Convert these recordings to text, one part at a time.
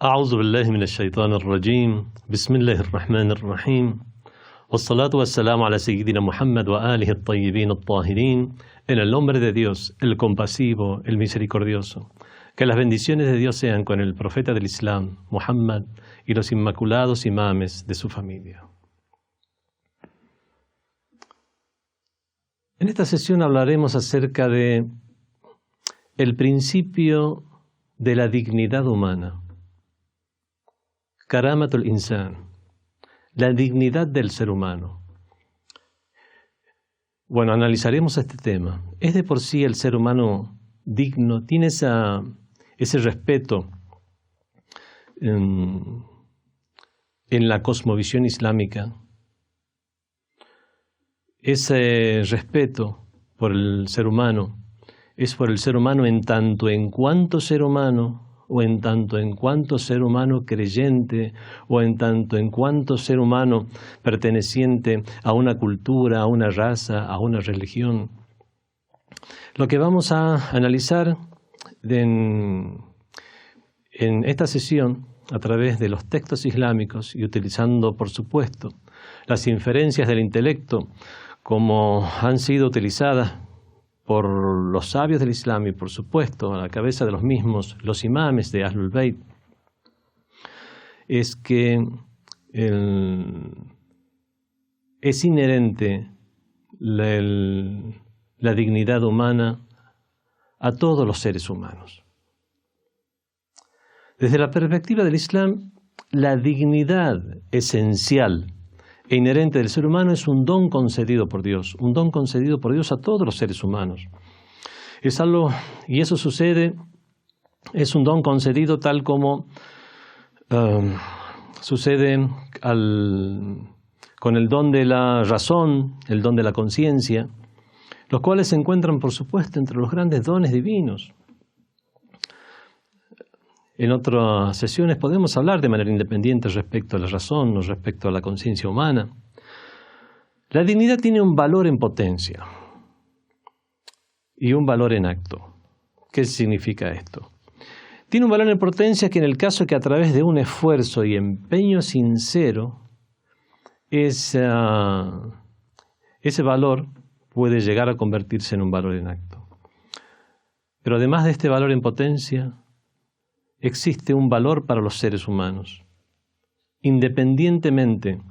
أعوذ بالله من الشيطان الرجيم بسم الله الرحمن الرحيم والصلاة والسلام على سيدنا Muhammad وآله الطيبين الطاهرين en el nombre de Dios, el compasivo, el misericordioso. Que las bendiciones de Dios sean con el profeta del Islam, Muhammad, y los inmaculados imames de su familia. En esta sesión hablaremos acerca de el principio de la dignidad humana. Karamatul Insan, la dignidad del ser humano. Bueno, analizaremos este tema. ¿Es de por sí el ser humano digno? ¿Tiene ese respeto en la cosmovisión islámica? Ese respeto por el ser humano es por el ser humano en tanto en cuanto ser humano, o en tanto en cuanto ser humano creyente, o en tanto en cuanto ser humano perteneciente a una cultura, a una raza, a una religión. Lo que vamos a analizar en esta sesión, a través de los textos islámicos y utilizando, por supuesto, las inferencias del intelecto como han sido utilizadas por los sabios del Islam y, por supuesto, a la cabeza de los mismos, los imames de Ahlul Bayt, es que es inherente la dignidad humana a todos los seres humanos. Desde la perspectiva del Islam, la dignidad esencial e inherente del ser humano es un don concedido por Dios, un don concedido por Dios a todos los seres humanos. Es algo, y eso sucede, es un don concedido tal como sucede con el don de la razón, el don de la conciencia, los cuales se encuentran, por supuesto, entre los grandes dones divinos. En otras sesiones podemos hablar de manera independiente respecto a la razón o respecto a la conciencia humana. La dignidad tiene un valor en potencia y un valor en acto. ¿Qué significa esto? Tiene un valor en potencia que en el caso que a través de un esfuerzo y empeño sincero, ese valor puede llegar a convertirse en un valor en acto. Pero además de este valor en potencia, existe un valor para los seres humanos, independientemente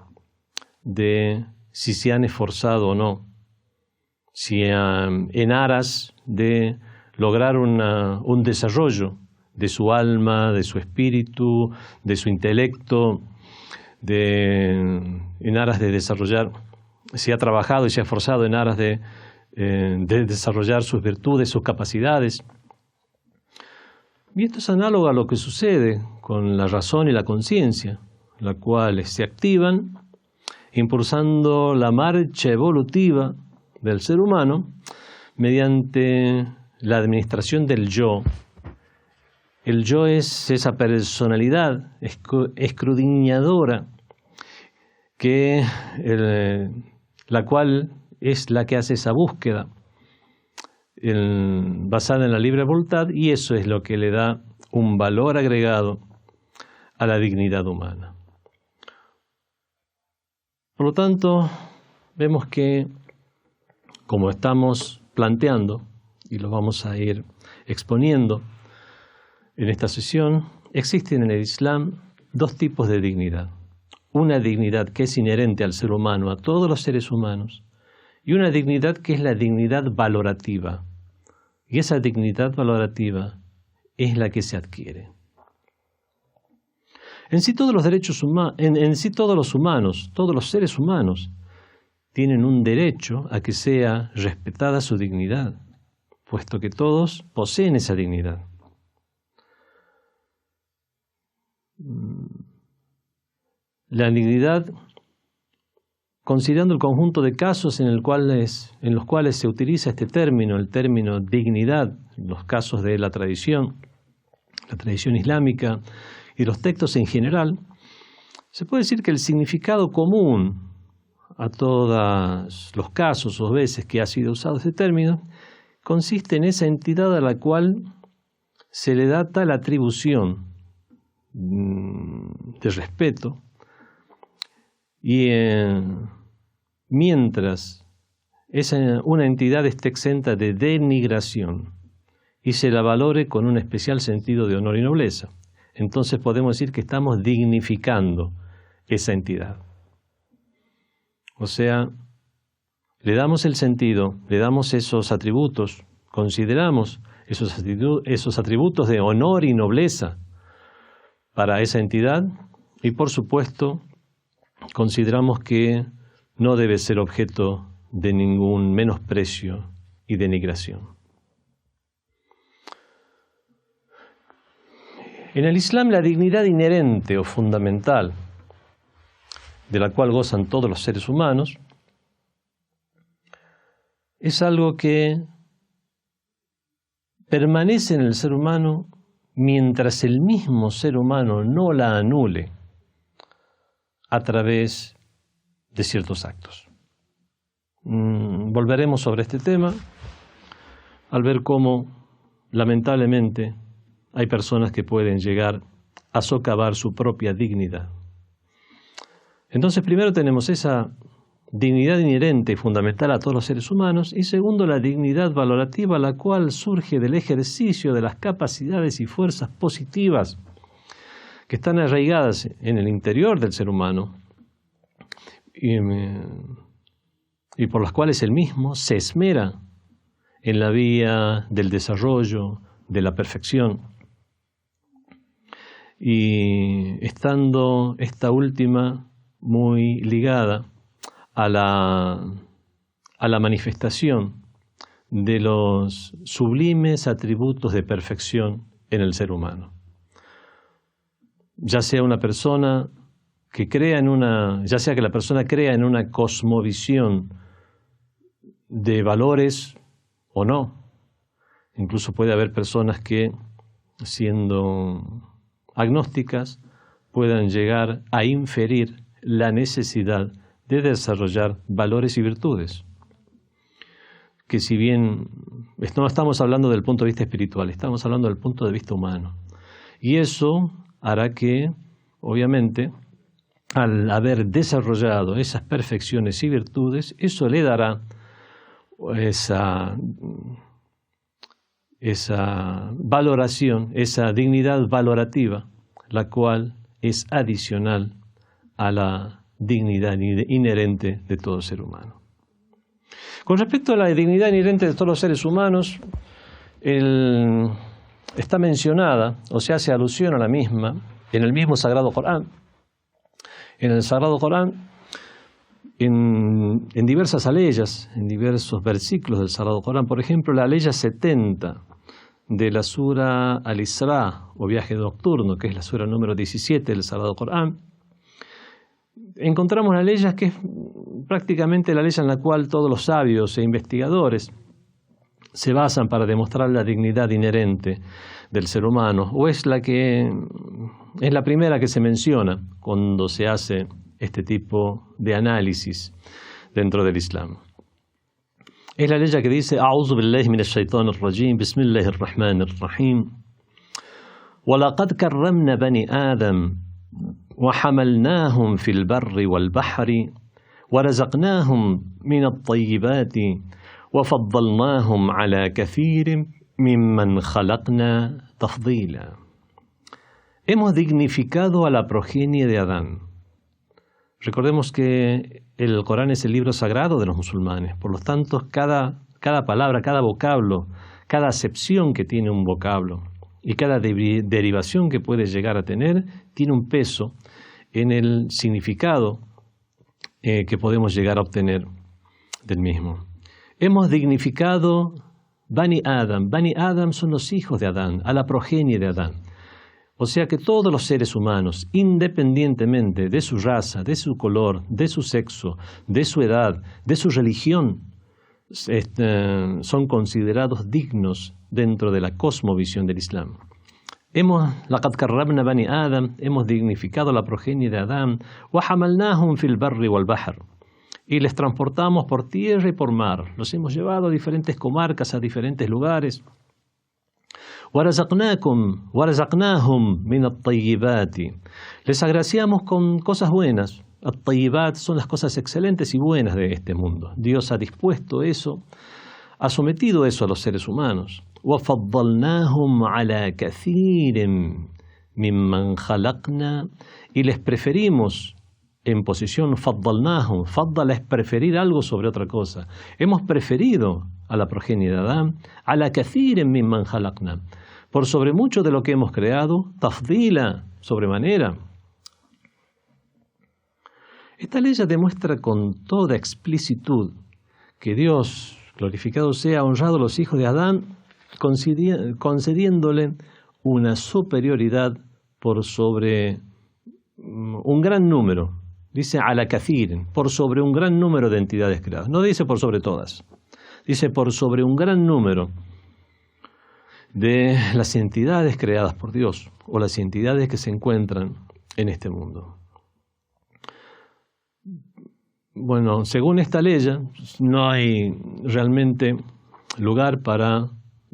de si se han esforzado o no, si en aras de lograr un desarrollo de su alma, de su espíritu, de su intelecto, en aras de desarrollar, si ha trabajado y se ha esforzado en aras de desarrollar sus virtudes, sus capacidades. Y esto es análogo a lo que sucede con la razón y la conciencia, las cuales se activan impulsando la marcha evolutiva del ser humano mediante la administración del yo. El yo es esa personalidad escudriñadora la cual es la que hace esa búsqueda basada en la libre voluntad, y eso es lo que le da un valor agregado a la dignidad humana. Por lo tanto, vemos que, como estamos planteando, y lo vamos a ir exponiendo en esta sesión, existen en el Islam dos tipos de dignidad. Una dignidad que es inherente al ser humano, a todos los seres humanos, y una dignidad que es la dignidad valorativa. Y esa dignidad valorativa es la que se adquiere. En sí todos los derechos humanos, en sí todos los humanos, todos los seres humanos, tienen un derecho a que sea respetada su dignidad, puesto que todos poseen esa dignidad. La dignidad, considerando el conjunto de casos en los cuales se utiliza este término, el término dignidad, los casos de la tradición islámica y los textos en general, se puede decir que el significado común a todos los casos o veces que ha sido usado este término consiste en esa entidad a la cual se le da tal atribución de respeto, y mientras una entidad esté exenta de denigración y se la valore con un especial sentido de honor y nobleza, entonces podemos decir que estamos dignificando esa entidad. O sea, le damos el sentido, le damos esos atributos, consideramos esos atributos de honor y nobleza para esa entidad, y por supuesto consideramos que no debe ser objeto de ningún menosprecio y denigración. En el Islam, la dignidad inherente o fundamental, de la cual gozan todos los seres humanos, es algo que permanece en el ser humano mientras el mismo ser humano no la anule a través de ciertos actos. Volveremos sobre este tema al ver cómo, lamentablemente, hay personas que pueden llegar a socavar su propia dignidad. Entonces, primero tenemos esa dignidad inherente y fundamental a todos los seres humanos, y segundo, la dignidad valorativa, la cual surge del ejercicio de las capacidades y fuerzas positivas que están arraigadas en el interior del ser humano y por las cuales él mismo se esmera en la vía del desarrollo, de la perfección. Y estando esta última muy ligada a la manifestación de los sublimes atributos de perfección en el ser humano. Ya sea una persona que crea ya sea que la persona crea en una cosmovisión de valores o no. Incluso puede haber personas que, siendo agnósticas, puedan llegar a inferir la necesidad de desarrollar valores y virtudes. Que si bien no estamos hablando del punto de vista espiritual, estamos hablando del punto de vista humano. Y eso hará que, obviamente, al haber desarrollado esas perfecciones y virtudes, eso le dará esa valoración, esa dignidad valorativa, la cual es adicional a la dignidad inherente de todo ser humano. Con respecto a la dignidad inherente de todos los seres humanos, está mencionada, o se hace alusión a la misma, en el mismo Sagrado Corán. En el Sagrado Corán, en diversas aleyas, en diversos versículos del Sagrado Corán, por ejemplo, la aleya 70 de la Sura Al-Isra, o viaje nocturno, que es la sura número 17 del Sagrado Corán, encontramos la aleya que es prácticamente la aleya en la cual todos los sabios e investigadores se basan para demostrar la dignidad inherente del ser humano, o es la primera que se menciona cuando se hace este tipo de análisis dentro del Islam. Es la aleya que dice: A'udhu billahi minash shaitanir rajim, bismillahir rahmanir rahim. Wa laqad karramna bani Adam wa hamalnahum fil barri wal bahri wa razaqnahum min at-tayyibati wa faddalnahum ala kathirin mimman khalaqna tafdila. Hemos dignificado a la progenie de Adán. Recordemos que el Corán es el libro sagrado de los musulmanes, por lo tanto cada palabra, cada vocablo, cada acepción que tiene un vocablo y cada derivación que puede llegar a tener tiene un peso en el significado que podemos llegar a obtener del mismo. Hemos dignificado Bani Adam. Bani Adam son los hijos de Adán, a la progenie de Adán. O sea que todos los seres humanos, independientemente de su raza, de su color, de su sexo, de su edad, de su religión, son considerados dignos dentro de la cosmovisión del Islam. لقد كرمنا بني آدم, hemos dignificado la progenie de Adán, وحملناهم في البر والبحر, y les transportamos por tierra y por mar, los hemos llevado a diferentes comarcas, a diferentes lugares. وَرَزَقْنَاهُمْ مِنَ الطَّيِّبَاتِ. Les agraciamos con cosas buenas. At-tayyibat son las cosas excelentes y buenas de este mundo. Dios ha dispuesto eso, ha sometido eso a los seres humanos. وَفَضَّلْنَاهُمْ عَلَى كَثِيرٍ مِمَّنْ خَلَقْنَا. Y les preferimos en posición faddalnahum. Faddala es preferir algo sobre otra cosa. Hemos preferido a la progenie de Adán ala kathirin mimman khalaqna, por sobre mucho de lo que hemos creado, tafdila, sobremanera. Esta ley ya demuestra con toda explicitud que Dios, glorificado sea, ha honrado a los hijos de Adán, concediéndole una superioridad por sobre un gran número. Dice ala kathirin, por sobre un gran número de entidades creadas. No dice por sobre todas. Dice por sobre un gran número de las entidades creadas por Dios o las entidades que se encuentran en este mundo. Bueno, según esta ley, no hay realmente lugar para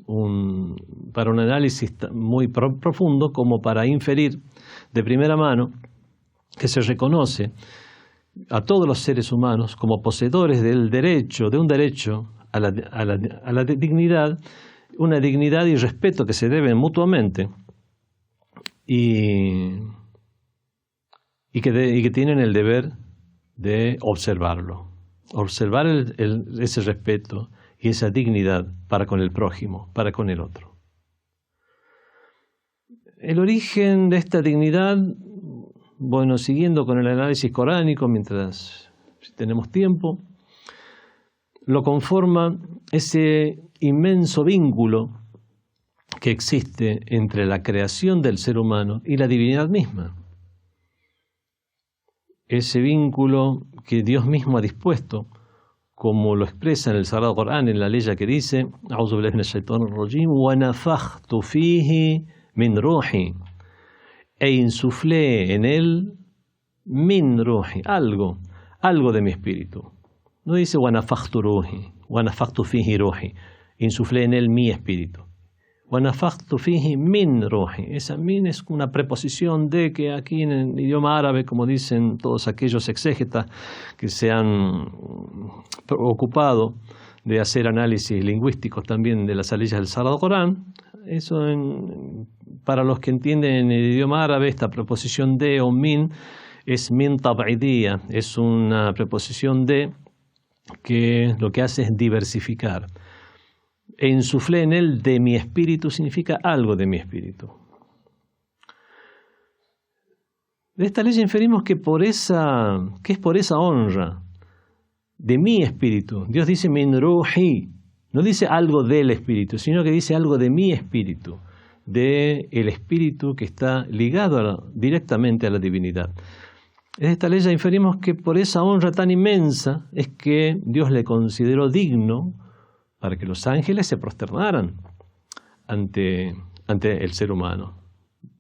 un análisis muy profundo como para inferir de primera mano que se reconoce a todos los seres humanos como poseedores de un derecho a la dignidad, una dignidad y respeto que se deben mutuamente y que tienen el deber de observarlo, observar ese respeto y esa dignidad para con el prójimo, para con el otro. El origen de esta dignidad, bueno, siguiendo con el análisis coránico, mientras tenemos tiempo, lo conforma ese inmenso vínculo que existe entre la creación del ser humano y la divinidad misma. Ese vínculo que Dios mismo ha dispuesto, como lo expresa en el Sagrado Corán, en la ley que dice: "A'udhu billahi minash shaitanir rajim, wa nafakhtu fihi min ruhi", e insuflé en él min ruhi, algo de mi espíritu. No dice wa nafakhtu ruhi, wa nafakhtu fihi ruhi, insuflé en él mi espíritu. Wa nafakhtu fihi min ruhi. Esa min es una preposición de que aquí en el idioma árabe, como dicen todos aquellos exégetas que se han ocupado de hacer análisis lingüísticos también de las leyes del Sagrado Corán, eso para los que entienden en el idioma árabe, esta preposición de o min es min tab'idiyya, es una preposición de que lo que hace es diversificar. E insuflé en él de mi espíritu significa algo de mi espíritu. De esta ley inferimos que es por esa honra de mi espíritu. Dios dice min ruhi, no dice algo del espíritu, sino que dice algo de mi espíritu, del espíritu que está ligado directamente a la divinidad. De esta ley inferimos que por esa honra tan inmensa es que Dios le consideró digno para que los ángeles se prosternaran ante el ser humano.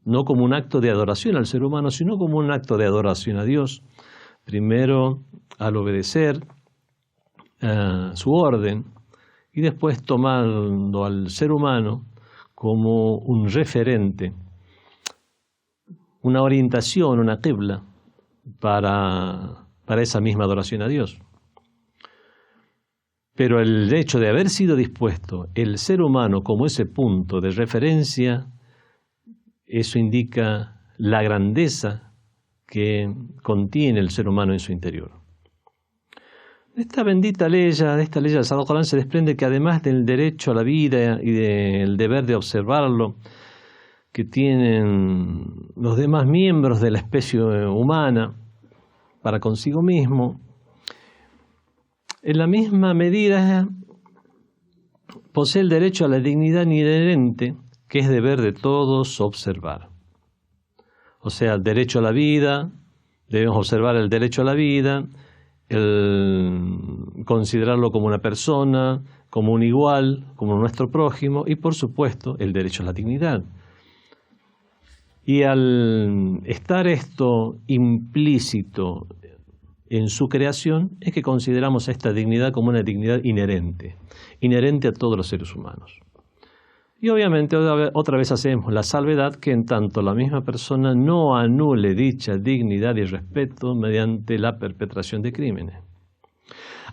No como un acto de adoración al ser humano, sino como un acto de adoración a Dios. Primero al obedecer su orden y después tomando al ser humano como un referente, una orientación, una qibla para esa misma adoración a Dios. Pero el hecho de haber sido dispuesto el ser humano como ese punto de referencia, eso indica la grandeza que contiene el ser humano en su interior. De esta bendita ley, de esta ley del Sagrado Corán, se desprende que además del derecho a la vida y del deber de observarlo que tienen los demás miembros de la especie humana para consigo mismo, en la misma medida posee el derecho a la dignidad inherente, que es deber de todos observar. O sea, el derecho a la vida, debemos observar el derecho a la vida, el considerarlo como una persona, como un igual, como nuestro prójimo, y por supuesto el derecho a la dignidad. Y al estar esto implícito en su creación, es que consideramos esta dignidad como una dignidad inherente a todos los seres humanos. Y obviamente otra vez hacemos la salvedad que en tanto la misma persona no anule dicha dignidad y respeto mediante la perpetración de crímenes.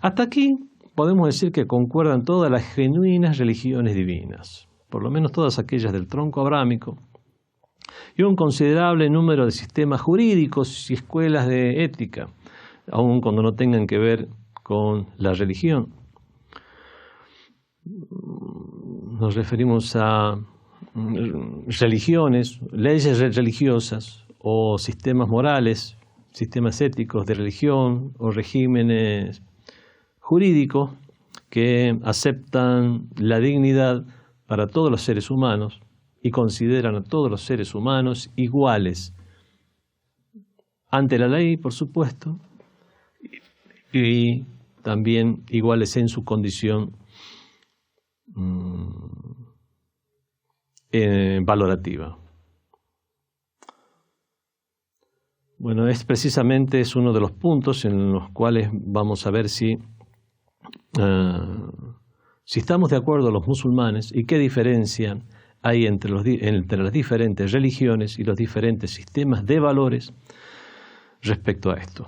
Hasta aquí podemos decir que concuerdan todas las genuinas religiones divinas, por lo menos todas aquellas del tronco abrámico, y un considerable número de sistemas jurídicos y escuelas de ética, aun cuando no tengan que ver con la religión. Nos referimos a religiones, leyes religiosas o sistemas morales, sistemas éticos de religión o regímenes jurídicos que aceptan la dignidad para todos los seres humanos y consideran a todos los seres humanos iguales ante la ley, por supuesto, y también iguales en su condición valorativa. Bueno, precisamente es uno de los puntos en los cuales vamos a ver si estamos de acuerdo los musulmanes y qué diferencia hay entre las diferentes religiones y los diferentes sistemas de valores respecto a esto.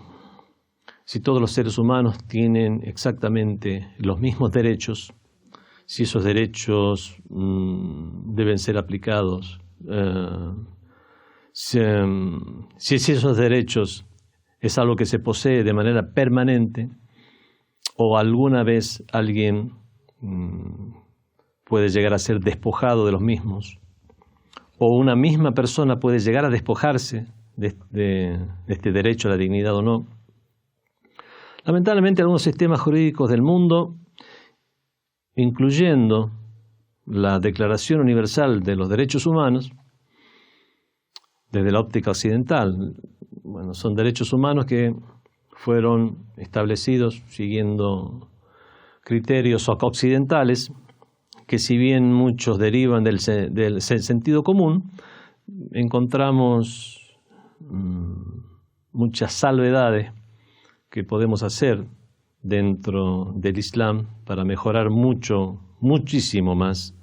Si todos los seres humanos tienen exactamente los mismos derechos, si esos derechos deben ser aplicados, si esos derechos es algo que se posee de manera permanente o alguna vez alguien puede llegar a ser despojado de los mismos, o una misma persona puede llegar a despojarse de este derecho a la dignidad o no. Lamentablemente algunos sistemas jurídicos del mundo, incluyendo la Declaración Universal de los Derechos Humanos, desde la óptica occidental, bueno, son derechos humanos que fueron establecidos siguiendo criterios occidentales, que si bien muchos derivan del sentido común, encontramos muchas salvedades que podemos hacer dentro del Islam para mejorar muchísimo más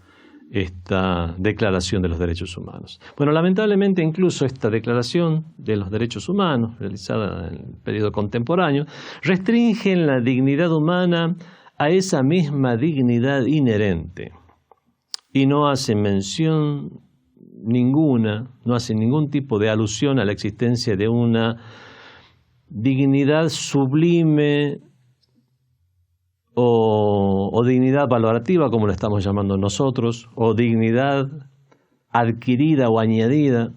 esta Declaración de los Derechos Humanos. Bueno, lamentablemente incluso esta Declaración de los Derechos Humanos, realizada en el periodo contemporáneo, restringe la dignidad humana a esa misma dignidad inherente y no hace mención ninguna, no hace ningún tipo de alusión a la existencia de una dignidad sublime o dignidad valorativa, como lo estamos llamando nosotros, o dignidad adquirida o añadida,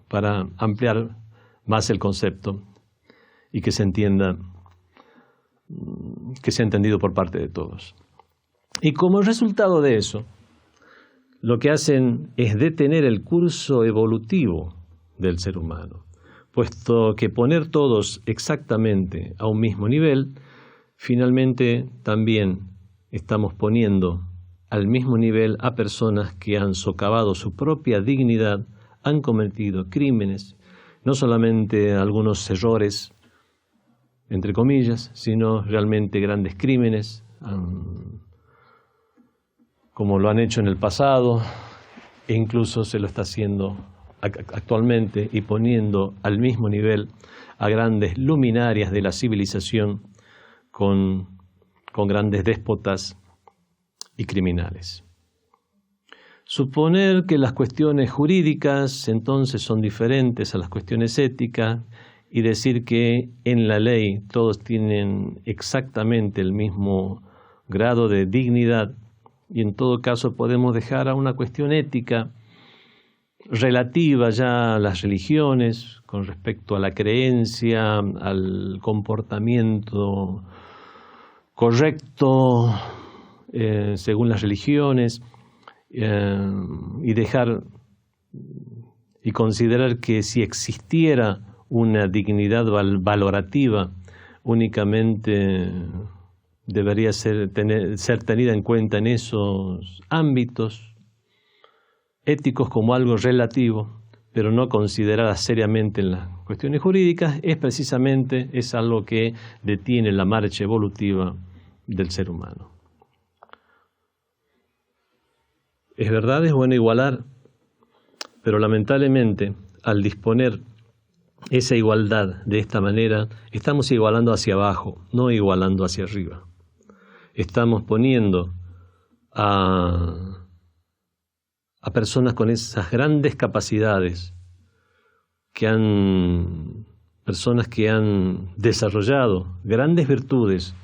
para ampliar más el concepto y que se entienda, que sea entendido por parte de todos. Y como resultado de eso, lo que hacen es detener el curso evolutivo del ser humano, puesto que poner todos exactamente a un mismo nivel, finalmente también estamos poniendo al mismo nivel a personas que han socavado su propia dignidad, han cometido crímenes, no solamente algunos errores, entre comillas, sino realmente grandes crímenes, como lo han hecho en el pasado, e incluso se lo está haciendo actualmente y poniendo al mismo nivel a grandes luminarias de la civilización con grandes déspotas y criminales. Suponer que las cuestiones jurídicas entonces son diferentes a las cuestiones éticas y decir que en la ley todos tienen exactamente el mismo grado de dignidad, y en todo caso podemos dejar a una cuestión ética relativa ya a las religiones con respecto a la creencia, al comportamiento correcto según las religiones, y dejar y considerar que si existiera una dignidad valorativa únicamente debería ser tenida en cuenta en esos ámbitos éticos como algo relativo, pero no considerada seriamente en las cuestiones jurídicas, es algo que detiene la marcha evolutiva del ser humano. Es verdad, es bueno igualar, pero lamentablemente al disponer esa igualdad de esta manera, estamos igualando hacia abajo, no igualando hacia arriba. Estamos poniendo a personas con esas grandes capacidades, personas que han desarrollado grandes virtudes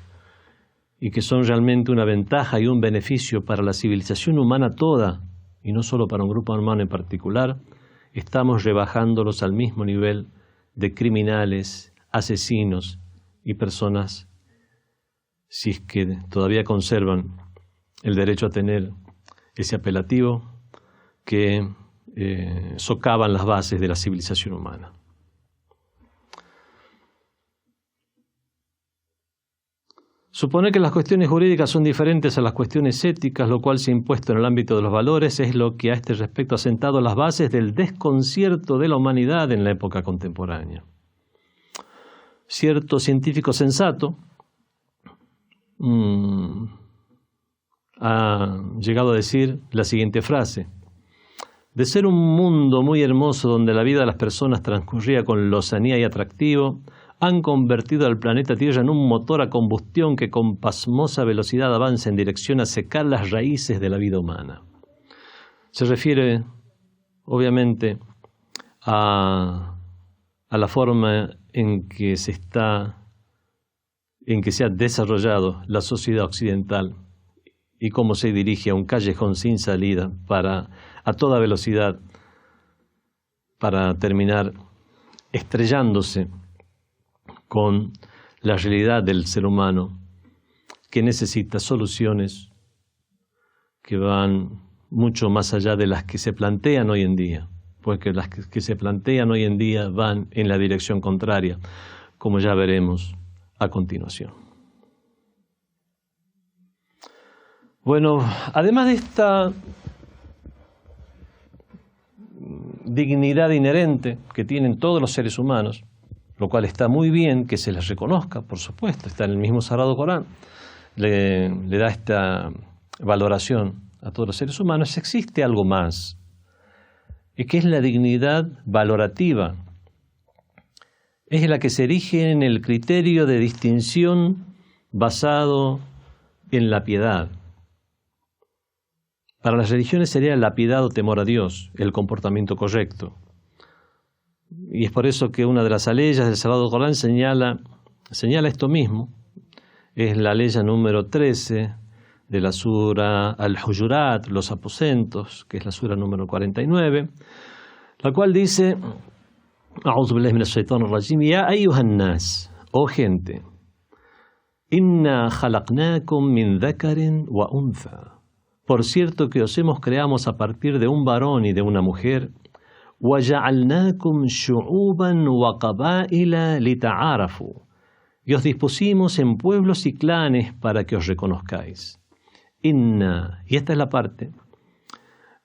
y que son realmente una ventaja y un beneficio para la civilización humana toda, y no solo para un grupo humano en particular, estamos rebajándolos al mismo nivel de criminales, asesinos y personas, si es que todavía conservan el derecho a tener ese apelativo, que socavan las bases de la civilización humana. Suponer que las cuestiones jurídicas son diferentes a las cuestiones éticas, lo cual se ha impuesto en el ámbito de los valores, es lo que a este respecto ha sentado las bases del desconcierto de la humanidad en la época contemporánea. Cierto científico sensato ha llegado a decir la siguiente frase: de ser un mundo muy hermoso donde la vida de las personas transcurría con lozanía y atractivo, han convertido al planeta Tierra en un motor a combustión que con pasmosa velocidad avanza en dirección a secar las raíces de la vida humana. Se refiere, obviamente, a la forma en que se ha desarrollado la sociedad occidental y cómo se dirige a un callejón sin salida a toda velocidad para terminar estrellándose con la realidad del ser humano, que necesita soluciones que van mucho más allá de las que se plantean hoy en día, porque las que se plantean hoy en día van en la dirección contraria, como ya veremos a continuación. Bueno, además de esta dignidad inherente que tienen todos los seres humanos, lo cual está muy bien que se les reconozca, por supuesto, está en el mismo Sagrado Corán, le da esta valoración a todos los seres humanos, existe algo más, y que es la dignidad valorativa, es la que se erige en el criterio de distinción basado en la piedad. Para las religiones sería la piedad o temor a Dios, el comportamiento correcto. Y es por eso que una de las aleyas del Sagrado Corán señala esto mismo. Es la aleya número 13 de la sura Al-Hujurat, los aposentos, que es la sura número 49, la cual dice: A'udhu billahi minash shaitanir rajim, ya ayyuhan nas, oh gente, inna khalaqnakum min dhakarin wa untha. Por cierto que os creamos a partir de un varón y de una mujer. وَجَعَلْنَاكُمْ شُعُوبًا وَقَبَائِلَ لِتَعَارَفُوا. Y os dispusimos en pueblos y clanes para que os reconozcáis. Inna, y esta es la parte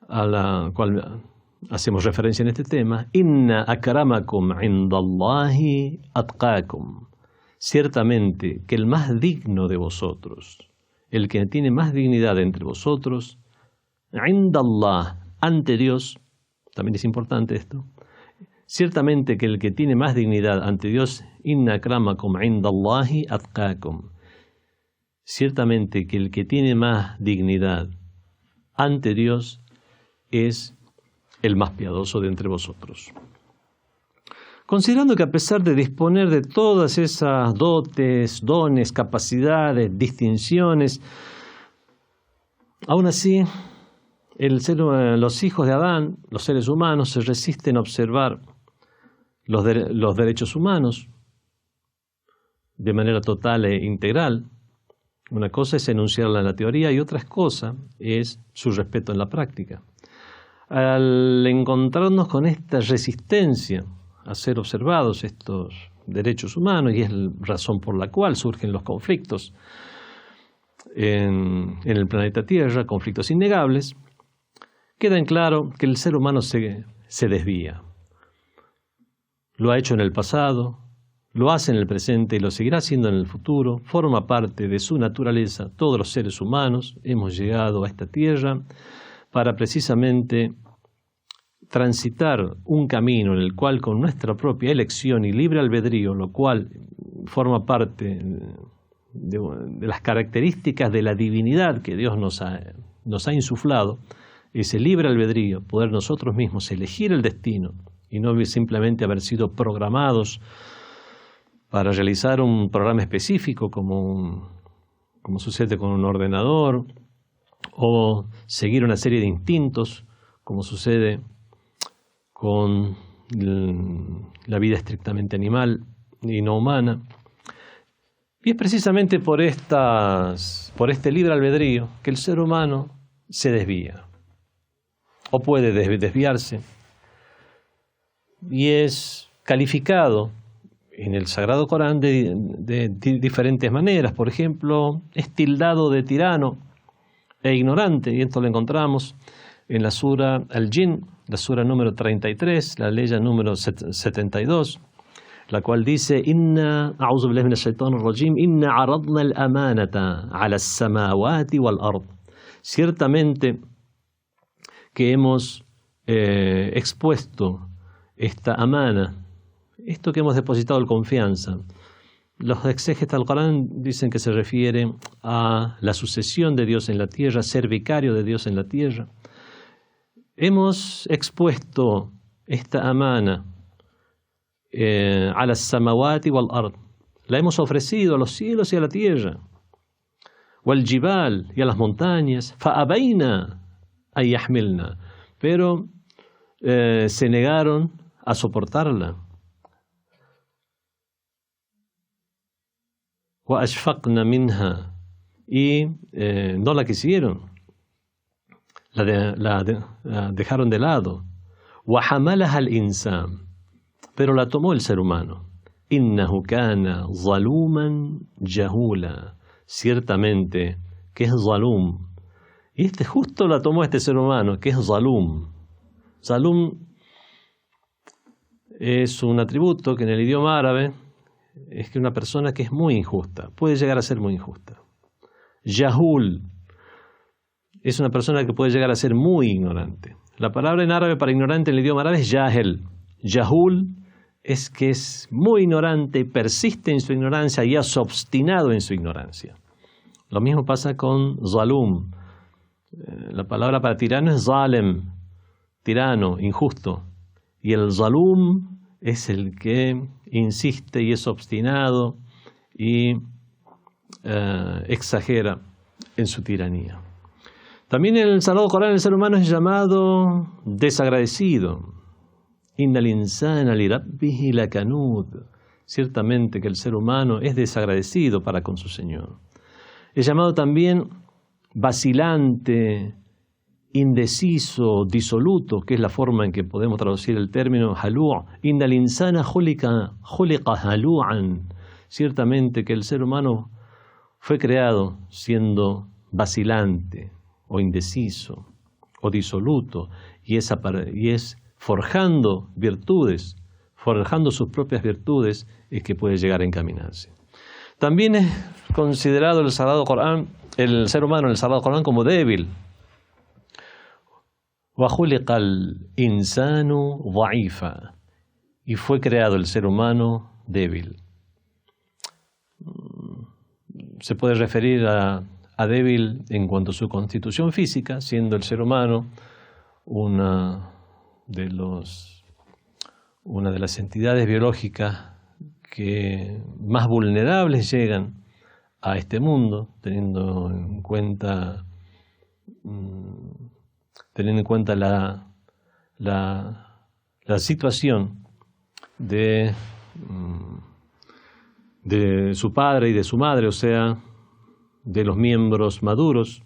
a la cual hacemos referencia en este tema, Inna akramakum indallahi atqakum. Ciertamente que el más digno de vosotros, el que tiene más dignidad entre vosotros, indallah, ante Dios, también es importante esto. Ciertamente que el que tiene más dignidad ante Dios, inna akramakum indallahi atqakum. Ciertamente que el que tiene más dignidad ante Dios es el más piadoso de entre vosotros. Considerando que a pesar de disponer de todas esas dotes, dones, capacidades, distinciones, aún así los hijos de Adán, los seres humanos, se resisten a observar los derechos humanos de manera total e integral. Una cosa es enunciarla en la teoría y otra cosa es su respeto en la práctica. Al encontrarnos con esta resistencia a ser observados estos derechos humanos, y es la razón por la cual surgen los conflictos en el planeta Tierra, conflictos innegables, queda en claro que el ser humano se desvía. Lo ha hecho en el pasado, lo hace en el presente y lo seguirá haciendo en el futuro. Forma parte de su naturaleza. Todos los seres humanos hemos llegado a esta tierra para precisamente transitar un camino en el cual con nuestra propia elección y libre albedrío, lo cual forma parte de las características de la divinidad que Dios nos ha insuflado, ese libre albedrío, poder nosotros mismos elegir el destino y no simplemente haber sido programados para realizar un programa específico como sucede con un ordenador, o seguir una serie de instintos como sucede con la vida estrictamente animal y no humana. Y es precisamente por este libre albedrío que el ser humano se desvía o puede desviarse, y es calificado en el Sagrado Corán de diferentes maneras. Por ejemplo, es tildado de tirano e ignorante, y esto lo encontramos en la sura Al-Jin, la sura número 33, la ley número 72, la cual dice: a'udhu billahi minash shaitanir rajim, inna aradna al-amanata ala as-samawati wal-ard. Ciertamente que hemos expuesto esta amana, esto que hemos depositado en confianza. Los exégetas del Corán dicen que se refiere a la sucesión de Dios en la tierra, ser vicario de Dios en la tierra. Hemos expuesto esta amana a las samawati wal ard. La hemos ofrecido a los cielos y a la tierra. Wal jibal, y a las montañas. Fa abayna ay yahmilna. Pero se negaron a soportarla. Wa ashfaqna minha, y no la quisieron, la dejaron de lado. Wa hamalaha al-insan, pero la tomó el ser humano. Innahu kana zaluman jahula, ciertamente que es zalum. Y justo la tomó este ser humano, que es zalum. Zalum es un atributo que en el idioma árabe es que una persona que es muy injusta, puede llegar a ser muy injusta. Yahul es una persona que puede llegar a ser muy ignorante. La palabra en árabe para ignorante en el idioma árabe es yahel. Yahul es que es muy ignorante, persiste en su ignorancia y es obstinado en su ignorancia. Lo mismo pasa con zalum. La palabra para tirano es zalem, tirano, injusto. Y el zalum es el que insiste y es obstinado y exagera en su tiranía. También en el Sagrado Corán el ser humano es llamado desagradecido. Innal insana li rabbihi lakanud. Ciertamente que el ser humano es desagradecido para con su Señor. Es llamado también vacilante, indeciso, disoluto, que es la forma en que podemos traducir el término halú'. Innal insana khuliqa halu'an. Ciertamente que el ser humano fue creado siendo vacilante o indeciso o disoluto, y es forjando virtudes, forjando sus propias virtudes, es que puede llegar a encaminarse. También es considerado el Sagrado Corán, el ser humano en el Sagrado Corán, como débil. وَخُلِقَ الْإِنسَانُ ضَعِيفًا, y fue creado el ser humano débil. Se puede referir a débil en cuanto a su constitución física, siendo el ser humano una de las entidades biológicas que más vulnerables llegan a este mundo, teniendo en cuenta la situación de su padre y de su madre, o sea, de los miembros maduros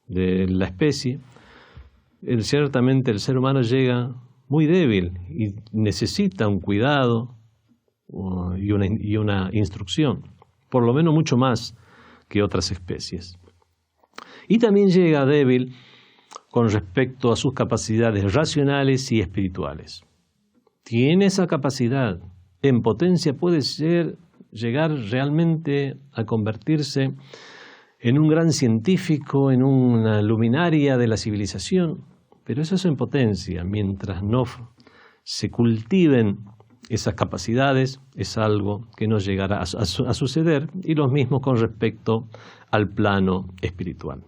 de la especie. Ciertamente el ser humano llega muy débil y necesita un cuidado y una instrucción, por lo menos mucho más que otras especies. Y también llega débil con respecto a sus capacidades racionales y espirituales. Tiene esa capacidad, en potencia puede llegar realmente a convertirse en un gran científico, en una luminaria de la civilización, Pero eso es en potencia. Mientras no se cultiven esas capacidades, es algo que no llegará a suceder, y lo mismo con respecto al plano espiritual.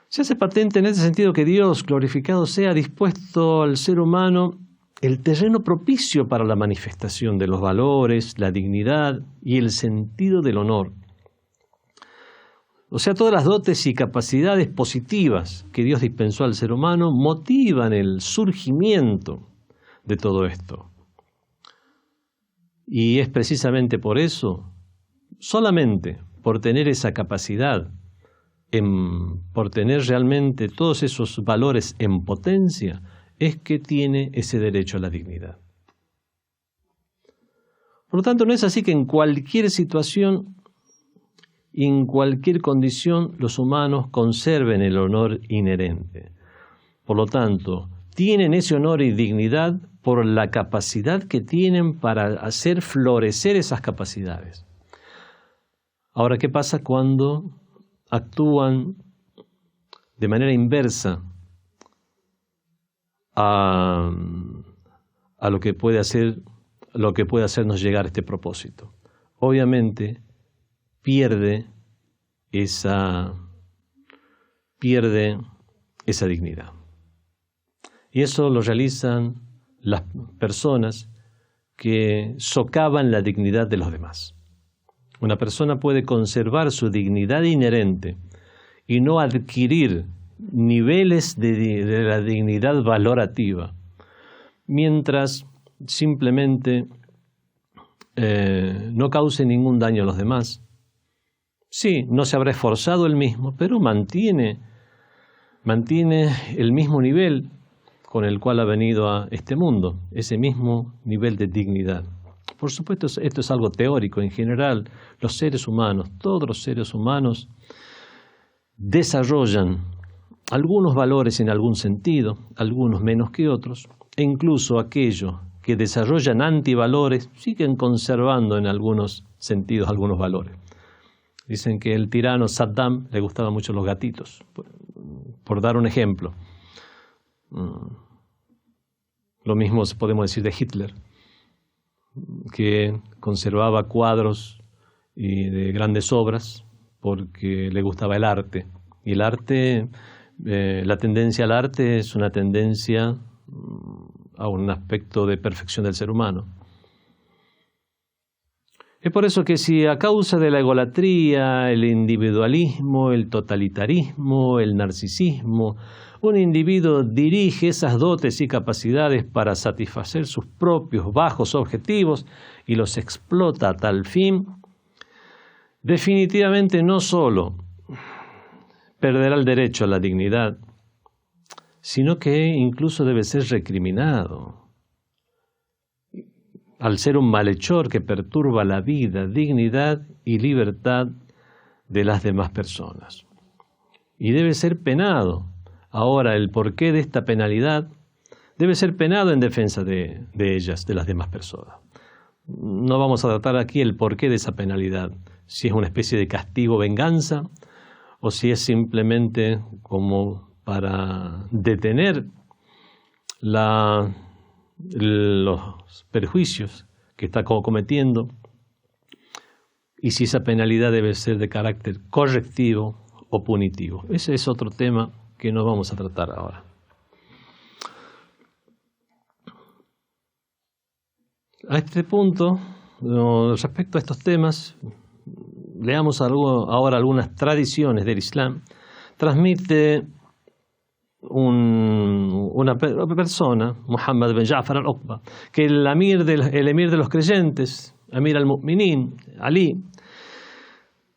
Se hace patente en ese sentido que Dios, glorificado sea, ha dispuesto al ser humano el terreno propicio para la manifestación de los valores, la dignidad y el sentido del honor. O sea, todas las dotes y capacidades positivas que Dios dispensó al ser humano motivan el surgimiento de todo esto. Y es precisamente por eso, solamente por tener esa capacidad, por tener realmente todos esos valores en potencia, es que tiene ese derecho a la dignidad. Por lo tanto, no es así que en cualquier situación y en cualquier condición los humanos conserven el honor inherente. Por lo tanto, tienen ese honor y dignidad por la capacidad que tienen para hacer florecer esas capacidades. Ahora, ¿qué pasa cuando actúan de manera inversa a lo que puede hacernos llegar a este propósito? Obviamente pierde esa dignidad. Y eso lo realizan las personas que socavan la dignidad de los demás. Una persona puede conservar su dignidad inherente y no adquirir niveles de la dignidad valorativa, mientras simplemente no cause ningún daño a los demás. Sí, no se habrá esforzado él mismo, pero mantiene el mismo nivel con el cual ha venido a este mundo, ese mismo nivel de dignidad. Por supuesto, esto es algo teórico. En general, los seres humanos, todos los seres humanos, desarrollan algunos valores en algún sentido, algunos menos que otros, e incluso aquellos que desarrollan antivalores siguen conservando en algunos sentidos algunos valores. Dicen que el tirano Saddam le gustaban mucho los gatitos, por dar un ejemplo. Lo mismo podemos decir de Hitler, que conservaba cuadros y de grandes obras porque le gustaba el arte. Y el arte, la tendencia al arte es una tendencia a un aspecto de perfección del ser humano. Es por eso que si a causa de la egolatría, el individualismo, el totalitarismo, el narcisismo, un individuo dirige esas dotes y capacidades para satisfacer sus propios bajos objetivos y los explota a tal fin, definitivamente no solo perderá el derecho a la dignidad, sino que incluso debe ser recriminado al ser un malhechor que perturba la vida, dignidad y libertad de las demás personas. Y debe ser penado. Ahora, el porqué de esta penalidad debe ser penado en defensa de ellas, de las demás personas. No vamos a tratar aquí el porqué de esa penalidad, si es una especie de castigo, venganza, o si es simplemente como para detener los perjuicios que está cometiendo, y si esa penalidad debe ser de carácter correctivo o punitivo. Ese es otro tema que no vamos a tratar ahora. A este punto, respecto a estos temas, leamos ahora algunas tradiciones del Islam. Transmite una persona, Muhammad bin Ja'far al-Uqba, que el emir de los creyentes, Amir al-Mu'minin, Ali,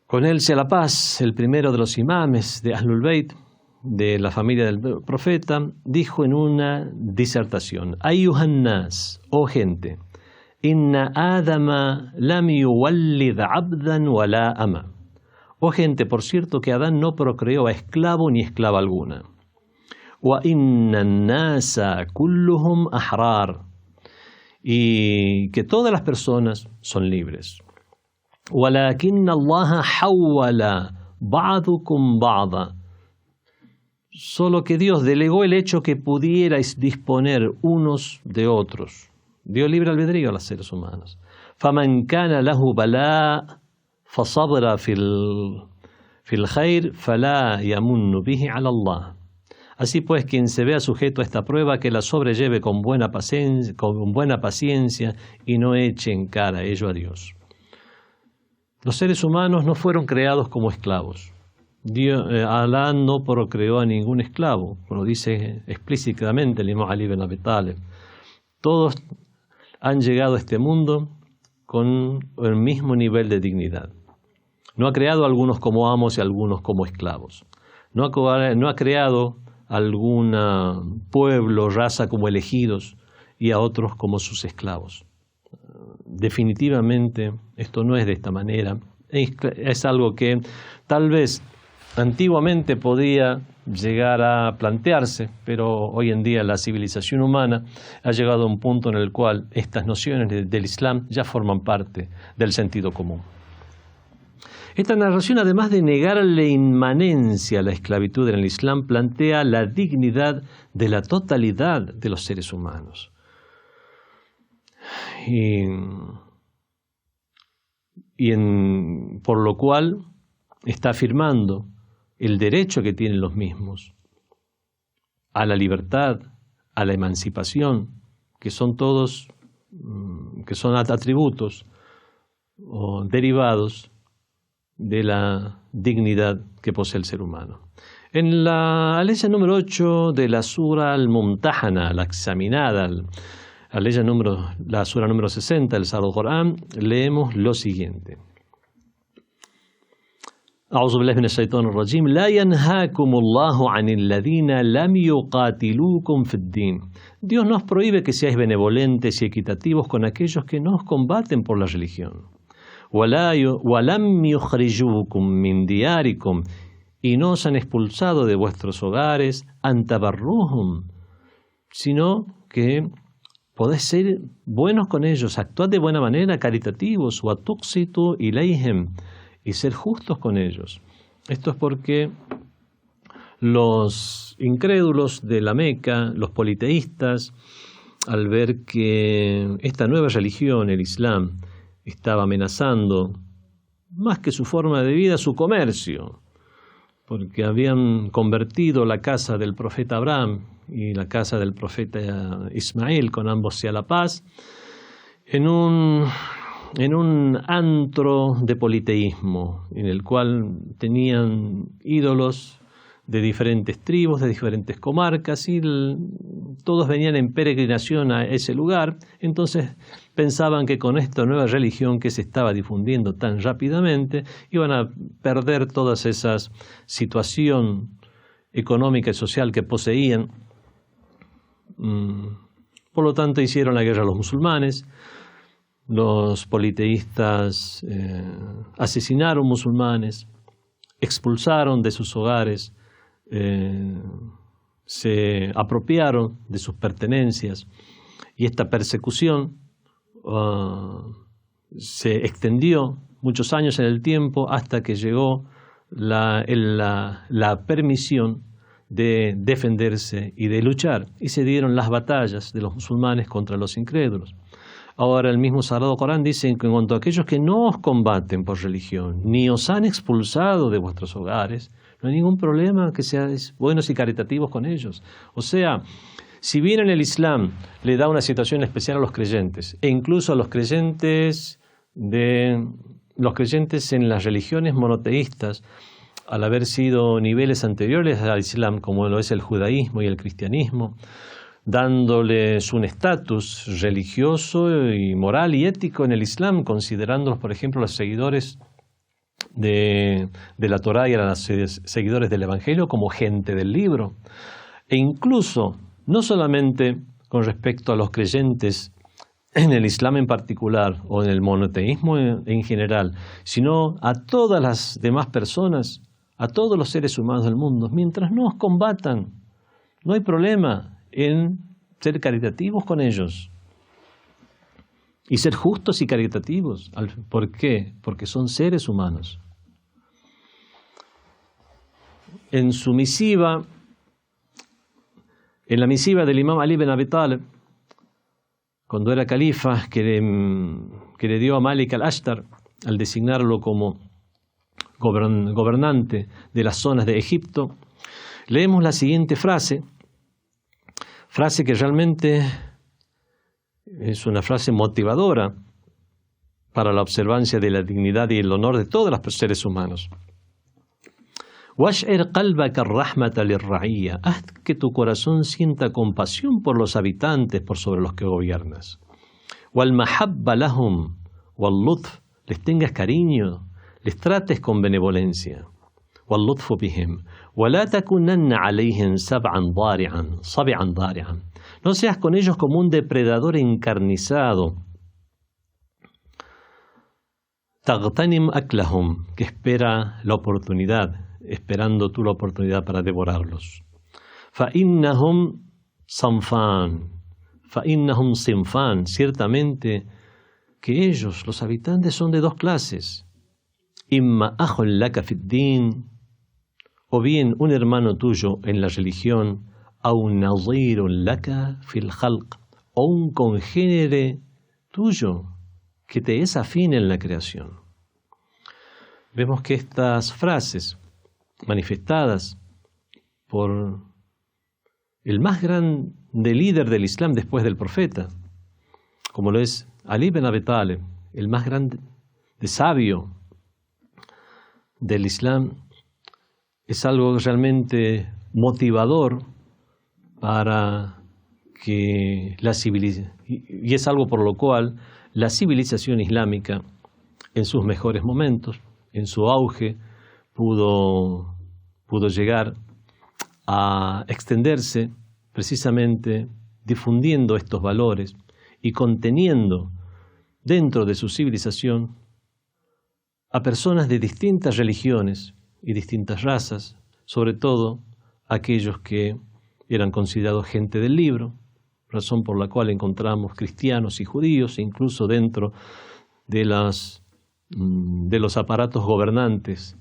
con él sea la paz, el primero de los imames de Ahlul Bayt, de la familia del profeta, dijo en una disertación: Ayyuhan nas, oh gente, inna Adama lam yuwallid abdan wala ama. Oh gente, por cierto que Adán no procreó a esclavo ni esclava alguna. Wa inna an-nasa kulluhum ahrar. Y que todas las personas son libres. Walakinna Allah hawwala ba'dukum ba'da. solo que Dios delegó el hecho que pudierais disponer unos de otros. Dio libre albedrío a los seres humanos. فَمَنْ كَانَ لَهُ بَلَاءٌ فَصَبْرَ فِي الْخَيْرِ فَلَا يَمُنُّ بِهِ عَلَى اللَّهِ. Así pues, quien se vea sujeto a esta prueba, que la sobrelleve con buena paciencia y no eche en cara ello a Dios. Los seres humanos no fueron creados como esclavos. Alá no procreó a ningún esclavo, lo dice explícitamente el Imam Ali ibn Abi Talib. Todos han llegado a este mundo con el mismo nivel de dignidad. No ha creado a algunos como amos y a algunos como esclavos. No ha creado algún pueblo, raza como elegidos y a otros como sus esclavos. Definitivamente esto no es de esta manera. Es algo que tal vez antiguamente podía llegar a plantearse, pero hoy en día la civilización humana ha llegado a un punto en el cual estas nociones del Islam ya forman parte del sentido común. Esta narración, además de negar la inmanencia a la esclavitud en el Islam, plantea la dignidad de la totalidad de los seres humanos. Por lo cual está afirmando el derecho que tienen los mismos a la libertad, a la emancipación, que son todos, que son atributos o derivados de la dignidad que posee el ser humano. En la aleya número 8 de la Sura al-Mumtahana, la examinada, la Sura número 60 del Sagrado Corán, leemos lo siguiente. أعوذ بالله من الشيطان الرجيم لا ينهاكم الله عن الذين لم يقاتلوكم في الدين. Dios nos prohíbe que seáis benevolentes y equitativos con aquellos que no os combaten por la religión. وَلَمْ يُخْرِجُوكُمْ مِنْ دِيَارِكُمْ, y no os han expulsado de vuestros hogares, أَنْ تَبَرُّوهُمْ, sino que podéis ser buenos con ellos, actuad de buena manera, caritativos, وَتُقْسِطُوا إِلَيْهِمْ, y ser justos con ellos. Esto es porque los incrédulos de la Meca, los politeístas, al ver que esta nueva religión, el Islam, estaba amenazando, más que su forma de vida, su comercio, porque habían convertido la casa del profeta Abraham y la casa del profeta Ismael, con ambos sea la paz, en un antro de politeísmo, en el cual tenían ídolos de diferentes tribus, de diferentes comarcas, y todos venían en peregrinación a ese lugar. Entonces pensaban que con esta nueva religión que se estaba difundiendo tan rápidamente iban a perder todas esas situación económica y social que poseían. Por lo tanto hicieron la guerra a los musulmanes. Los politeístas asesinaron musulmanes, expulsaron de sus hogares, se apropiaron de sus pertenencias, y esta persecución se extendió muchos años en el tiempo hasta que llegó la permisión de defenderse y de luchar, y se dieron las batallas de los musulmanes contra los incrédulos. Ahora el mismo Sagrado Corán dice que en cuanto a aquellos que no os combaten por religión, ni os han expulsado de vuestros hogares, no hay ningún problema que seáis buenos y caritativos con ellos. O sea, si bien en el Islam le da una situación especial a los creyentes, e incluso a los creyentes en las religiones monoteístas, al haber sido niveles anteriores al Islam, como lo es el judaísmo y el cristianismo, dándoles un estatus religioso y moral y ético en el Islam, considerándolos, por ejemplo, los seguidores de la Torá y a los seguidores del Evangelio como gente del libro. E incluso, no solamente con respecto a los creyentes en el Islam en particular o en el monoteísmo en general, sino a todas las demás personas, a todos los seres humanos del mundo, mientras no os combatan, no hay problema en ser caritativos con ellos y ser justos y caritativos. ¿Por qué? Porque son seres humanos. En su misiva, En la misiva del imam Ali ibn Abi Talib, cuando era califa, que le dio a Malik al-Ashtar al designarlo como gobernante de las zonas de Egipto, leemos la siguiente frase que realmente es una frase motivadora para la observancia de la dignidad y el honor de todos los seres humanos. وَاشْعِرْ قَلْبَكَ الرَّحْمَةَ لِلرَّعِيَّةِ. Haz que tu corazón sienta compasión por los habitantes, por sobre los que gobiernas. وَالْمَحَبَّ لَهُمْ وَاللُّطْفِ. Les tengas cariño, les trates con benevolencia. وَاللُّطْفُ بِهِمْ وَلَا تَكُنَنَّ عَلَيْهِمْ صَبِعًا ضَارِعًا. No seas con ellos como un depredador encarnizado. تَغْتَنِمْ أَكْلَهُمْ, que espera la oportunidad, esperando tú la oportunidad para devorarlos. فَإِنَّهُمْ صِنْفَانِ. Ciertamente que ellos, los habitantes, son de dos clases. إِمَّا أَخٌ لَكَ فِي الدِّينِ, o bien un hermano tuyo en la religión, أَوْ نَظِيرٌ لَكَ فِي الْخَلْقِ, o un congénere tuyo que te es afín en la creación. Vemos que estas frases manifestadas por el más grande líder del Islam después del profeta, como lo es Ali ibn Abi Talib, el más grande sabio del Islam, es algo realmente motivador para que la civilización, y es algo por lo cual la civilización islámica en sus mejores momentos, en su auge, pudo llegar a extenderse precisamente difundiendo estos valores y conteniendo dentro de su civilización a personas de distintas religiones y distintas razas, sobre todo aquellos que eran considerados gente del libro, razón por la cual encontramos cristianos y judíos, incluso dentro de los aparatos gobernantes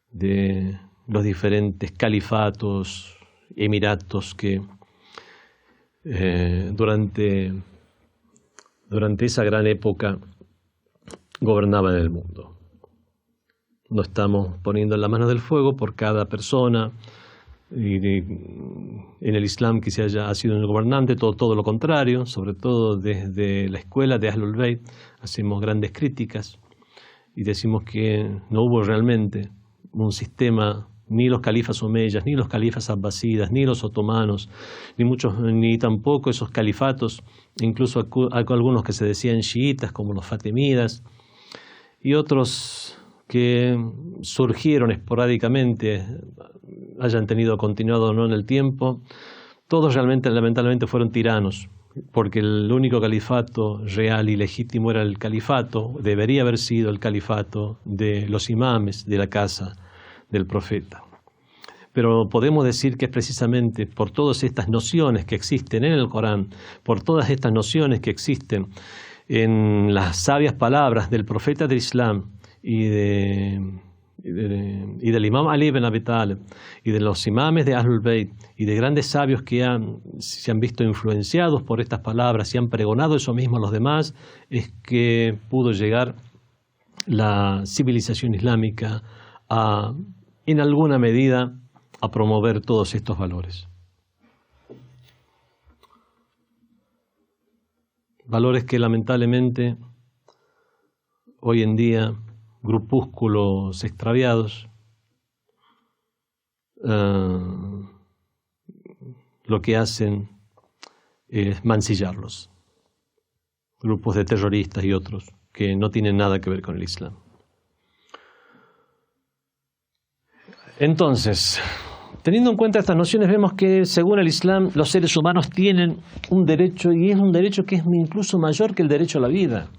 de los diferentes califatos, emiratos que durante esa gran época gobernaban el mundo. No estamos poniendo en la mano del fuego por cada persona en el Islam que ha sido un gobernante, todo lo contrario, sobre todo desde la escuela de Ahlul Bayt hacemos grandes críticas y decimos que no hubo realmente un sistema, ni los califas omeyas, ni los califas abbasidas, ni los otomanos, ni tampoco esos califatos, incluso algunos que se decían chiitas como los fatimidas y otros que surgieron esporádicamente, hayan tenido continuado o no en el tiempo, todos realmente, lamentablemente, fueron tiranos, porque el único califato real y legítimo era el califato, debería haber sido el califato de los imames de la casa del profeta. Pero podemos decir que es precisamente por todas estas nociones que existen en el Corán, por todas estas nociones que existen en las sabias palabras del profeta del Islam, y del imam Ali ibn Abi Talib y de los imames de Ahlul Bayt y de grandes sabios que se han visto influenciados por estas palabras y han pregonado eso mismo a los demás, es que pudo llegar la civilización islámica en alguna medida a promover todos estos valores. Valores que lamentablemente hoy en día grupúsculos extraviados lo que hacen es mancillarlos. Grupos de terroristas y otros que no tienen nada que ver con el Islam. Entonces, teniendo en cuenta estas nociones, vemos que según el Islam los seres humanos tienen un derecho, y es un derecho que es incluso mayor que el derecho a la vida,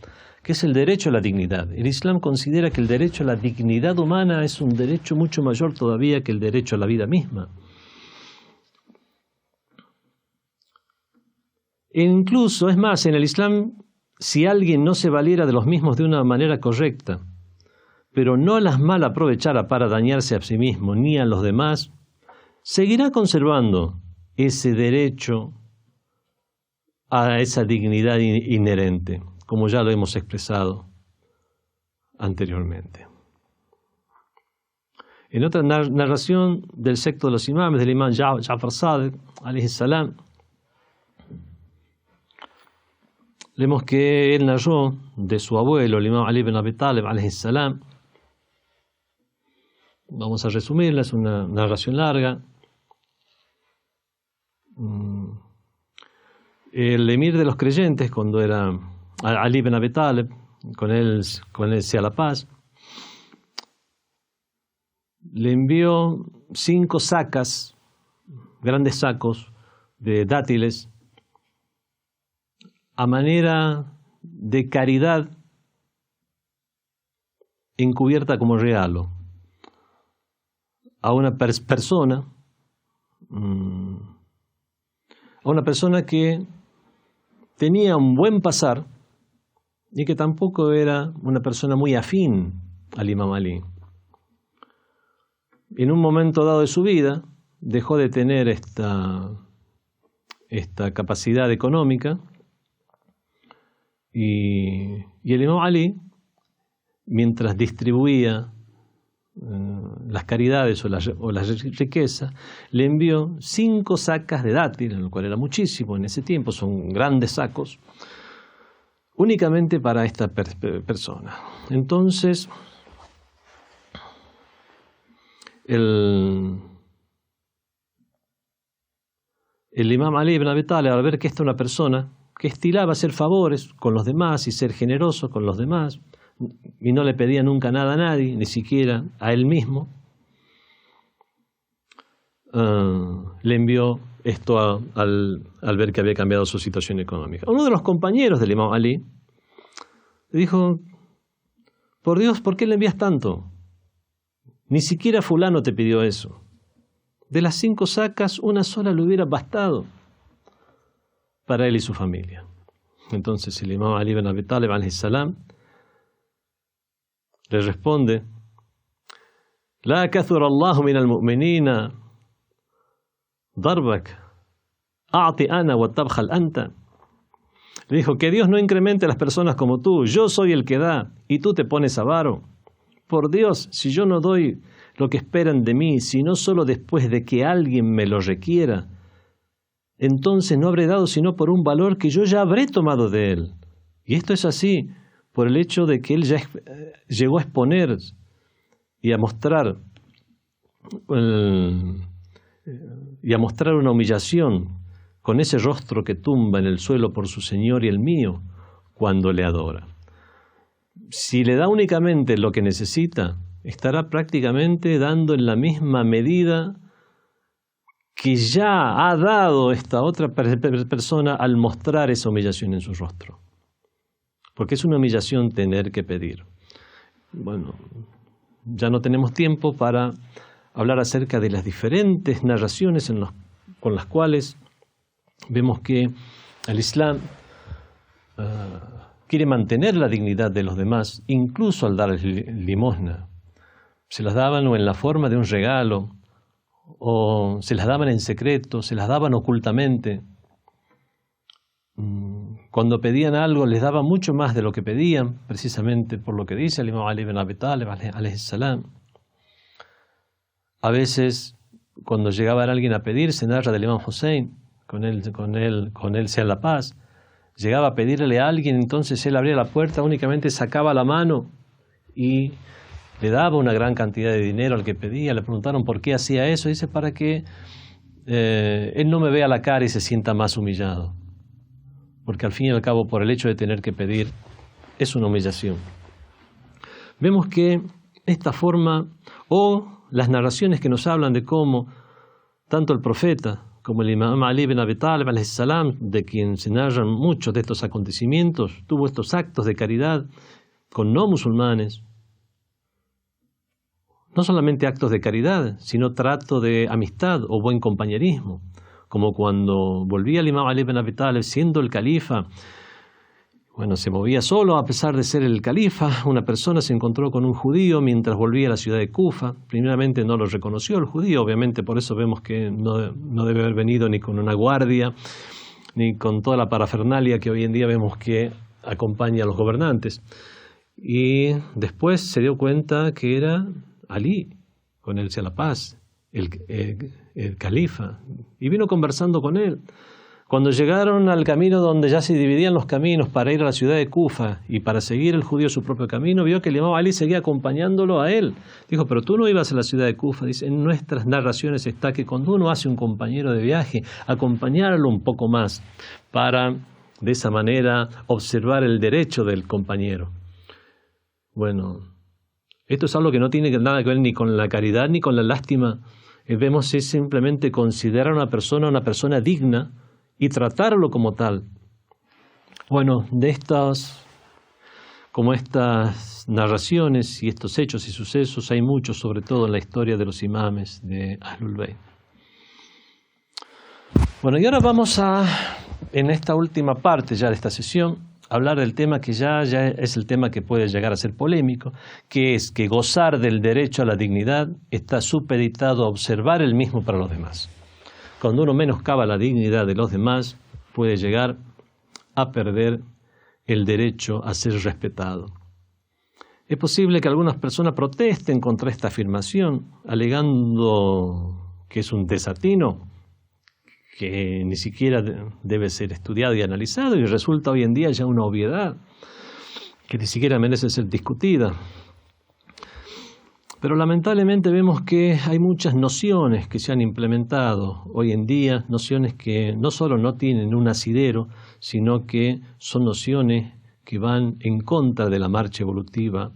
que es el derecho a la dignidad. El Islam considera que el derecho a la dignidad humana es un derecho mucho mayor todavía que el derecho a la vida misma. E incluso, es más, en el Islam, si alguien no se valiera de los mismos de una manera correcta, pero no las mal aprovechara para dañarse a sí mismo ni a los demás, seguirá conservando ese derecho a esa dignidad inherente, como ya lo hemos expresado anteriormente. En otra narración del secto de los imames, del imán Ja'far Sadiq, alayhi salam, leemos que él narró de su abuelo, el imam Ali ibn Abi Talib, alayhi salam. Vamos a resumirla, es una narración larga. El emir de los creyentes, cuando era Ali ibn Abi Talib, con él sea la paz, le envió 5 sacas, grandes sacos de dátiles, a manera de caridad encubierta como regalo a una persona que tenía un buen pasar y que tampoco era una persona muy afín al Imam Ali. En un momento dado de su vida dejó de tener esta capacidad económica y el Imam Ali, mientras distribuía las caridades o la riqueza, le envió 5 sacas de dátiles, lo cual era muchísimo en ese tiempo, son grandes sacos, únicamente para esta persona. Entonces, el Imam Ali ibn Abi Talib, al ver que esta es una persona que estilaba hacer favores con los demás y ser generoso con los demás, y no le pedía nunca nada a nadie, ni siquiera a él mismo, le envió esto al ver que había cambiado su situación económica. Uno de los compañeros del Imam Ali le dijo: por Dios, ¿por qué le envías tanto? Ni siquiera fulano te pidió eso. De las 5 sacas, una sola le hubiera bastado para él y su familia. Entonces el Imam Ali ibn Abi Talib alayhi salam le responde: La kathura Allahu min al-mu'minina darbak a'ti ana wa tabkhal anta. Le dijo: que Dios no incremente a las personas como tú. Yo soy el que da y tú te pones avaro. Por Dios, si yo no doy lo que esperan de mí, sino solo después de que alguien me lo requiera, entonces no habré dado sino por un valor que yo ya habré tomado de él. Y esto es así por el hecho de que él ya llegó a exponer y a mostrar una humillación con ese rostro que tumba en el suelo por su Señor y el mío cuando le adora. Si le da únicamente lo que necesita, estará prácticamente dando en la misma medida que ya ha dado esta otra persona al mostrar esa humillación en su rostro. Porque es una humillación tener que pedir. Bueno, ya no tenemos tiempo para hablar acerca de las diferentes narraciones con las cuales vemos que el Islam quiere mantener la dignidad de los demás, incluso al dar limosna. Se las daban o en la forma de un regalo, o se las daban en secreto, se las daban ocultamente. Cuando pedían algo les daba mucho más de lo que pedían, precisamente por lo que dice el Imam Ali ibn Abi Talib alayhi salam. A veces, cuando llegaba alguien a pedir, se narra del Imam Hussein, con él sea la paz, llegaba a pedirle a alguien, entonces él abría la puerta, únicamente sacaba la mano y le daba una gran cantidad de dinero al que pedía. Le preguntaron por qué hacía eso, y dice: para que él no me vea la cara y se sienta más humillado, porque al fin y al cabo, por el hecho de tener que pedir, es una humillación. Vemos que esta forma, o las narraciones que nos hablan de cómo tanto el profeta como el Imam Ali ibn Abi Talib alayhi salam, de quien se narran muchos de estos acontecimientos, tuvo estos actos de caridad con no musulmanes. No solamente actos de caridad, sino trato de amistad o buen compañerismo, como cuando volvía el Imam Ali ibn Abi Talib siendo el califa, Bueno, se movía solo a pesar de ser el califa. Una persona se encontró con un judío mientras volvía a la ciudad de Kufa. Primeramente no lo reconoció el judío, obviamente por eso vemos que no debe haber venido ni con una guardia, ni con toda la parafernalia que hoy en día vemos que acompaña a los gobernantes. Y después se dio cuenta que era Ali, con él sea la paz, el califa, y vino conversando con él. Cuando llegaron al camino donde ya se dividían los caminos para ir a la ciudad de Kufa y para seguir el judío su propio camino, vio que el imam Ali seguía acompañándolo a él. Dijo, pero tú no ibas a la ciudad de Kufa. Dice, en nuestras narraciones está que cuando uno hace un compañero de viaje, acompañarlo un poco más para, de esa manera, observar el derecho del compañero. Bueno, esto es algo que no tiene nada que ver ni con la caridad ni con la lástima. Vemos es simplemente considerar a una persona digna, y tratarlo como tal. Bueno, como estas narraciones y estos hechos y sucesos hay muchos, sobre todo en la historia de los imames de Ahlul Bayt. Bueno, y ahora vamos en esta última parte ya de esta sesión, hablar del tema que ya es el tema que puede llegar a ser polémico, que es que gozar del derecho a la dignidad está supeditado a observar el mismo para los demás. Cuando uno menoscaba la dignidad de los demás, puede llegar a perder el derecho a ser respetado. Es posible que algunas personas protesten contra esta afirmación, alegando que es un desatino, que ni siquiera debe ser estudiado y analizado, y resulta hoy en día ya una obviedad, que ni siquiera merece ser discutida. Pero lamentablemente vemos que hay muchas nociones que se han implementado hoy en día, nociones que no solo no tienen un asidero, sino que son nociones que van en contra de la marcha evolutiva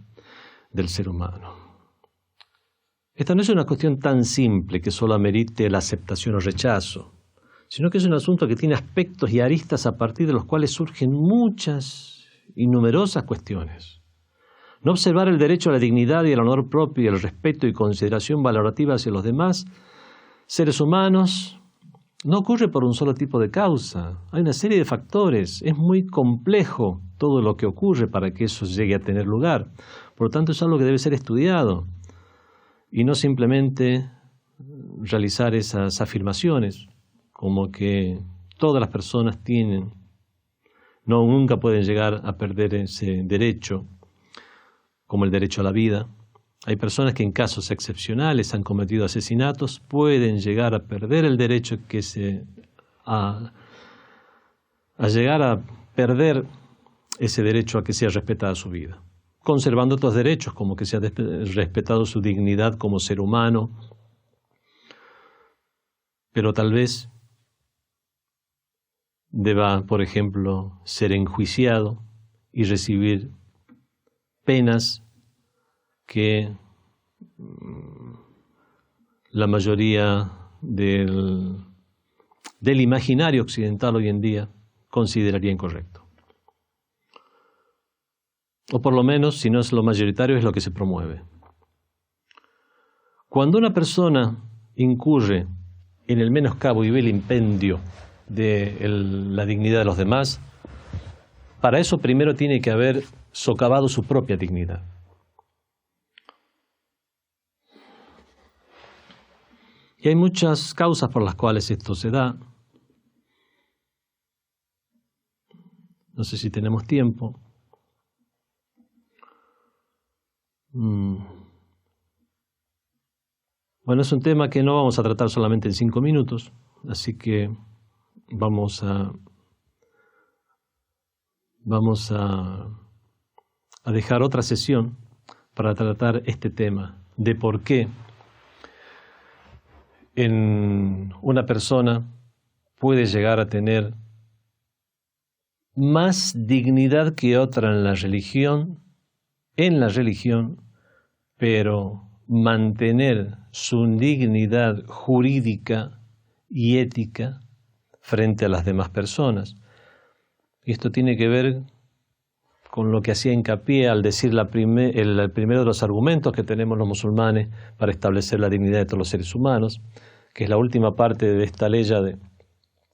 del ser humano. Esta no es una cuestión tan simple que solo amerite la aceptación o rechazo, sino que es un asunto que tiene aspectos y aristas a partir de los cuales surgen muchas y numerosas cuestiones. No observar el derecho a la dignidad y al honor propio y el respeto y consideración valorativa hacia los demás seres humanos no ocurre por un solo tipo de causa. Hay una serie de factores. Es muy complejo todo lo que ocurre para que eso llegue a tener lugar. Por lo tanto, es algo que debe ser estudiado y no simplemente realizar esas afirmaciones como que todas las personas nunca pueden llegar a perder ese derecho, como el derecho a la vida. Hay personas que en casos excepcionales han cometido asesinatos, pueden llegar a perder el derecho a llegar a perder ese derecho a que sea respetada su vida, conservando otros derechos como que sea respetado su dignidad como ser humano, pero tal vez deba, por ejemplo, ser enjuiciado y recibir penas que la mayoría del imaginario occidental hoy en día consideraría incorrecto. O por lo menos, si no es lo mayoritario, es lo que se promueve. Cuando una persona incurre en el menoscabo y el impendio de la dignidad de los demás, para eso primero tiene que haber socavado su propia dignidad. Y hay muchas causas por las cuales esto se da. No sé si tenemos tiempo. Bueno, es un tema que no vamos a tratar solamente en 5 minutos, así que vamos a dejar otra sesión para tratar este tema de por qué en una persona puede llegar a tener más dignidad que otra en la religión, pero mantener su dignidad jurídica y ética frente a las demás personas. Y esto tiene que ver con lo que hacía hincapié al decir el primero de los argumentos que tenemos los musulmanes para establecer la dignidad de todos los seres humanos, que es la última parte de esta ley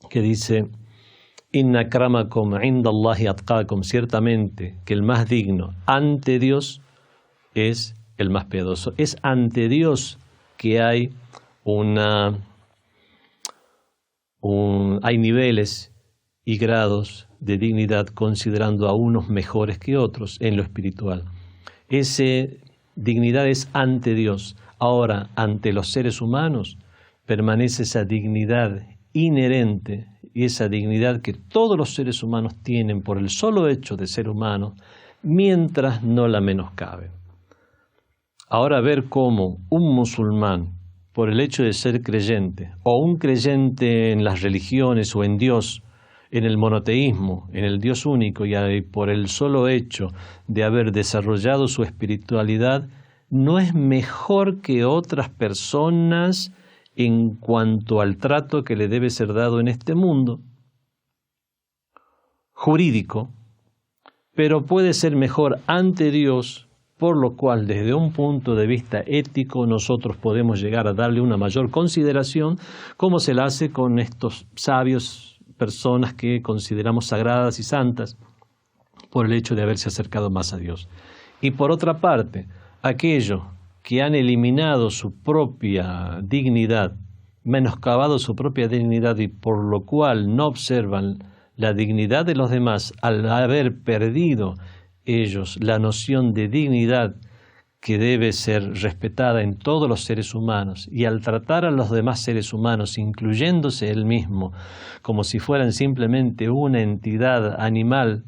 que dice Inna akramakum indallahi atqakum, ciertamente que el más digno ante Dios es el más piadoso. Es ante Dios que hay hay niveles y grados de dignidad, considerando a unos mejores que otros en lo espiritual. Esa dignidad es ante Dios. Ahora, ante los seres humanos, permanece esa dignidad inherente y esa dignidad que todos los seres humanos tienen por el solo hecho de ser humanos, mientras no la menoscaben. Ahora, ver cómo un musulmán, por el hecho de ser creyente, o un creyente en las religiones o en Dios, en el monoteísmo, en el Dios único, y por el solo hecho de haber desarrollado su espiritualidad, no es mejor que otras personas en cuanto al trato que le debe ser dado en este mundo jurídico, pero puede ser mejor ante Dios, por lo cual desde un punto de vista ético nosotros podemos llegar a darle una mayor consideración, como se la hace con estos sabios, personas que consideramos sagradas y santas, por el hecho de haberse acercado más a Dios. Y por otra parte, aquellos que han eliminado su propia dignidad, menoscabado su propia dignidad y por lo cual no observan la dignidad de los demás, al haber perdido ellos la noción de dignidad que debe ser respetada en todos los seres humanos, y al tratar a los demás seres humanos, incluyéndose él mismo, como si fueran simplemente una entidad animal,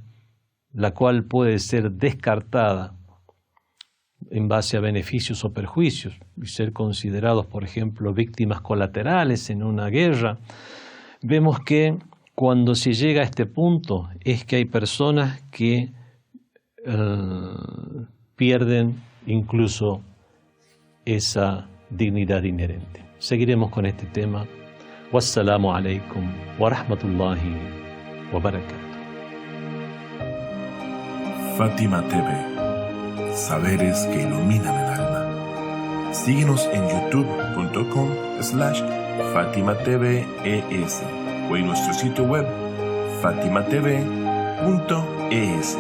la cual puede ser descartada en base a beneficios o perjuicios y ser considerados, por ejemplo, víctimas colaterales en una guerra, vemos que cuando se llega a este punto es que hay personas que pierden incluso esa dignidad inherente. Seguiremos con este tema. Wassalamu alaikum wa rahmatullahi wa barakatuh. Fátima TV, saberes que iluminan el alma. Síguenos en youtube.com/FátimaTVES o en nuestro sitio web fatimatv.es.